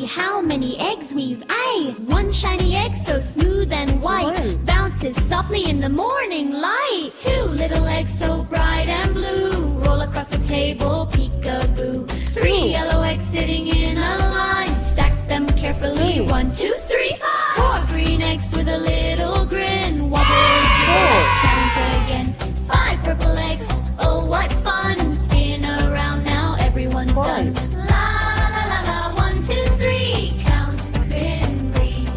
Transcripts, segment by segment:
see how many eggs we've ate. One shiny egg so smooth and white bounces softly in the morning light. Two little eggs so bright and blue roll across the table, peek-a-boo. Three yellow eggs sitting in a line, stack them carefully, 1, 2, 3, 4. Four green eggs with a little grin, wobble, jiggle, let's count again. 5 purple eggs, oh what fun, spin around now, everyone's done. La la la la, 1, 2, 3, count grimly.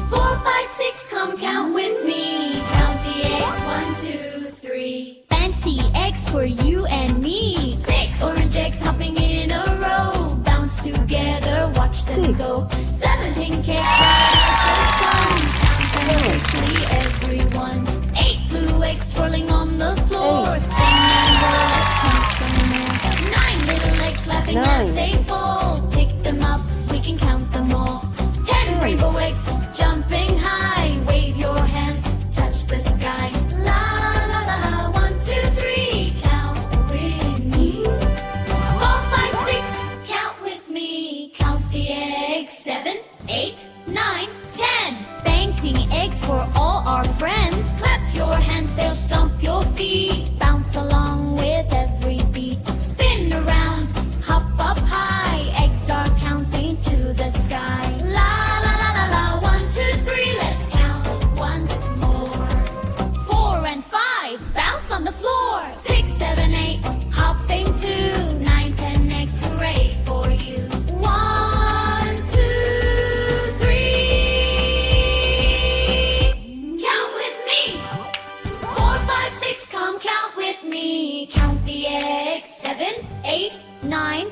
4, 5, 6, come count with me, count the eggs, 1, 2, 3. Fancy eggs for you and me. 6 orange eggs hopping in a row, bounce together, watch them go. 7 pink eggs bright as the sun, count them quickly, everyone. 8 blue eggs twirling on the floor, spin and roll, let's count some more. 9 little eggs laughing as they fall, pick them up, we can count them all. 10 rainbow eggs jumping high, wave your hands, touch the sky. La la la la, 1, 2, 3, count with me. 4, 5, 6, count with me, count the eggs. 7, 8, 9, 10. Banking eggs for all our friends. Clap your hands, they'll stomp your feet. Bounce along with every beat. Spin around, hop up high. Eggs are counting to the sky. La la la la la, 1, 2, 3, let's count once more. 4 and 5, bounce on the floor. 6, 7, 8, hopping too. 9, 10 eggs, hooray for you. 1, 2, 3, count with me. 4, 5, 6, come count with me. Count the eggs, 7, 8, 9,